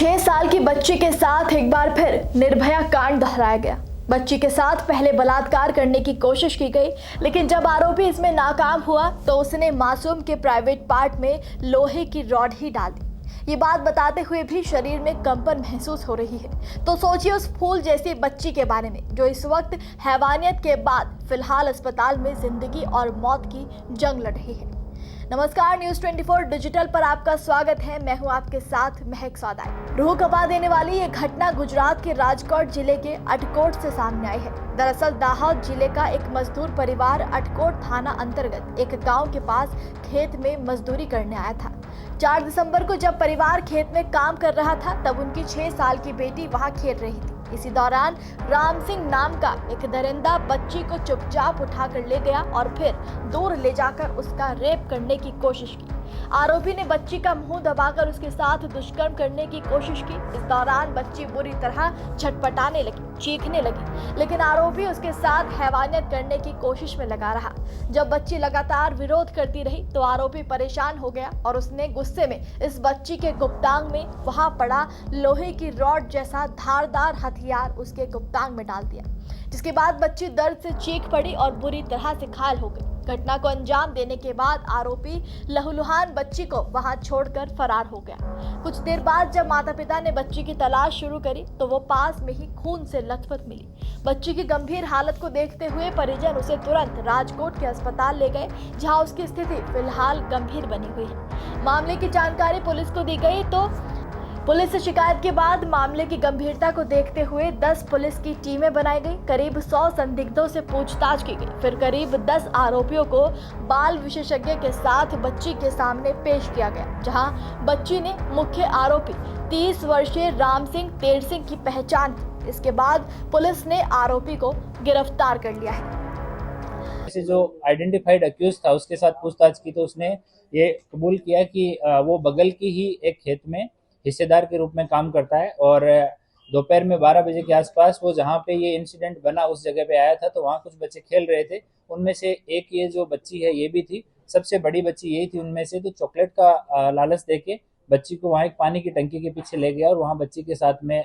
6 साल की बच्ची के साथ एक बार फिर निर्भया कांड दोहराया गया। बच्ची के साथ पहले बलात्कार करने की कोशिश की गई, लेकिन जब आरोपी इसमें नाकाम हुआ तो उसने मासूम के प्राइवेट पार्ट में लोहे की रॉड ही डाल दी। ये बात बताते हुए भी शरीर में कंपन महसूस हो रही है। तो सोचिए उस फूल जैसी बच्ची के बारे में जो इस वक्त हैवानियत के बाद फिलहाल अस्पताल में जिंदगी और मौत की जंग लड़ रही है। नमस्कार, न्यूज़ 24 डिजिटल पर आपका स्वागत है। मैं हूं आपके साथ महक सौदाई। रूह कंपा देने वाली ये घटना गुजरात के राजकोट जिले के अटकोट से सामने आई है। दरअसल दाहोद जिले का एक मजदूर परिवार अटकोट थाना अंतर्गत एक गांव के पास खेत में मजदूरी करने आया था। 4 दिसंबर को जब परिवार खेत में काम कर रहा था तब उनकी 6 साल की बेटी वहां खेल रही थी। इसी दौरान राम सिंह नाम का एक दरिंदा बच्ची को चुपचाप उठाकर ले गया और फिर दूर ले जाकर उसका रेप करने की कोशिश की। आरोपी ने बच्ची का मुंह दबाकर उसके साथ दुष्कर्म करने की कोशिश की। इस दौरान बच्ची बुरी तरह छटपटाने लगी, चीखने लगी, लेकिन आरोपी उसके साथ हैवानियत करने की कोशिश में लगा रहा। जब बच्ची लगातार विरोध करती रही तो आरोपी परेशान हो गया और उसने गुस्से में इस बच्ची के गुप्तांग में वहां पड़ा लोहे की रॉड जैसा धारदार हथियार उसके गुप्तांग में डाल दिया, जिसके बाद बच्ची दर्द से चीख पड़ी और बुरी तरह से घायल हो गई। घटना को अंजाम देने के बाद आरोपी लहूलुहान बच्ची को वहां छोड़कर फरार हो गया। कुछ देर बाद जब माता पिता ने बच्ची की तलाश शुरू करी तो वो पास में ही खून से लथपथ मिली। बच्ची की गंभीर हालत को देखते हुए परिजन उसे तुरंत राजकोट के अस्पताल ले गए, जहां उसकी स्थिति फिलहाल गंभीर बनी हुई है। मामले की जानकारी पुलिस को दी गई तो पुलिस से शिकायत के बाद मामले की गंभीरता को देखते हुए 10 पुलिस की टीमें बनाई गई। करीब 100 संदिग्धों से पूछताछ की गई। फिर करीब 10 आरोपियों को बाल विशेषज्ञ के साथ बच्ची के सामने पेश किया गया, जहां बच्ची ने मुख्य आरोपी 30 वर्षीय राम सिंह तेर सिंह की पहचान की। इसके बाद पुलिस ने आरोपी को गिरफ्तार कर लिया है। जो आइडेंटिफाइड अक्यूज था उसके साथ पूछताछ की तो उसने ये कबूल किया कि वो बगल की ही एक खेत में हिस्सेदार के रूप में काम करता है और दोपहर में 12 बजे के आसपास वो जहाँ पे ये इंसिडेंट बना उस जगह पे आया था। तो वहाँ कुछ बच्चे खेल रहे थे, उनमें से एक ये जो बच्ची है ये भी थी, सबसे बड़ी बच्ची यही थी उनमें से। तो चॉकलेट का लालच देके बच्ची को वहाँ एक पानी की टंकी के पीछे ले गया और वहाँ बच्ची के साथ में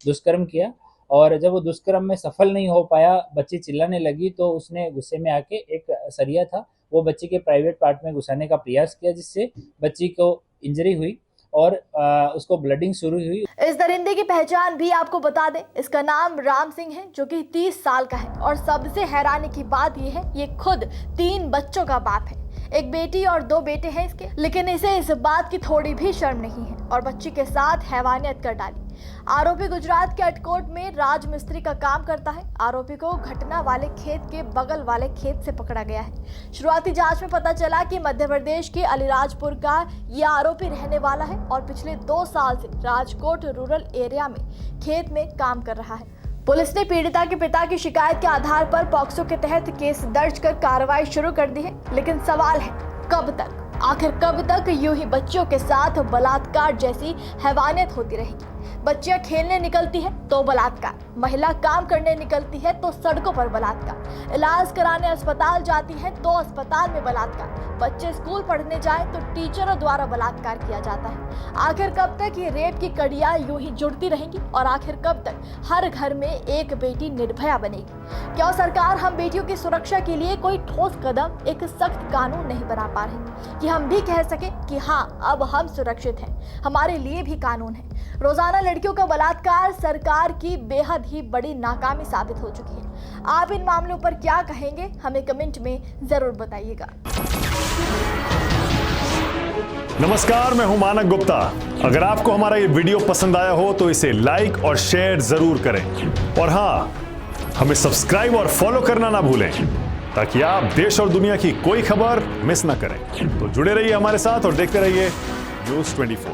दुष्कर्म किया। और जब वो दुष्कर्म में सफल नहीं हो पाया, बच्ची चिल्लाने लगी, तो उसने गुस्से में आके एक सरिया था वो बच्ची के प्राइवेट पार्ट में घुसाने का प्रयास किया, जिससे बच्ची को इंजरी हुई और उसको ब्लडिंग शुरू हुई। इस दरिंदे की पहचान भी आपको बता दें, इसका नाम राम सिंह है, जो कि 30 साल का है और सबसे हैरानी की बात यह है ये खुद 3 बच्चों का बाप है। एक बेटी और 2 बेटे हैं इसके, लेकिन इसे इस बात की थोड़ी भी शर्म नहीं है और बच्ची के साथ हैवानियत कर डाली। आरोपी गुजरात के अटकोट में राजमिस्त्री का काम करता है। आरोपी को घटना वाले खेत के बगल वाले खेत से पकड़ा गया है। शुरुआती जांच में पता चला कि मध्य प्रदेश के अलीराजपुर का यह आरोपी रहने वाला है और पिछले 2 साल से राजकोट रूरल एरिया में खेत में काम कर रहा है। पुलिस ने पीड़िता के पिता की शिकायत के आधार पर पॉक्सो के तहत केस दर्ज कर कार्रवाई शुरू कर दी है, लेकिन सवाल है कब तक, आखिर कब तक यूं ही बच्चियों के साथ बलात्कार जैसी हैवानियत होती रहेगी। बच्चियां खेलने निकलती है तो बलात्कार, महिला काम करने निकलती है तो सड़कों पर बलात्कार, इलाज कराने अस्पताल जाती है तो अस्पताल में बलात्कार, बच्चे स्कूल पढ़ने जाए तो टीचरों द्वारा बलात्कार किया जाता है। आखिर कब तक ये रेप की कड़ियां यूं ही जुड़ती रहेंगी और आखिर कब तक हर घर में एक बेटी निर्भया बनेगी? क्या सरकार हम बेटियों की सुरक्षा के लिए कोई ठोस कदम, एक सख्त कानून नहीं बना पा रही कि हम भी कह सके कि हाँ अब हम सुरक्षित हैं, हमारे लिए भी कानून है? रोजाना लड़कियों का बलात्कार सरकार की बेहद ही बड़ी नाकामी साबित हो चुकी है। आप इन मामलों पर क्या कहेंगे, हमें कमेंट में जरूर बताइएगा। नमस्कार, मैं हूं मानक गुप्ता। अगर आपको हमारा ये वीडियो पसंद आया हो तो इसे लाइक और शेयर जरूर करें और हाँ, हमें सब्सक्राइब और फॉलो करना ना भूलें ताकि आप देश और दुनिया की कोई खबर मिस ना करें। तो जुड़े रहिए हमारे साथ और देखते रहिए न्यूज़ 24।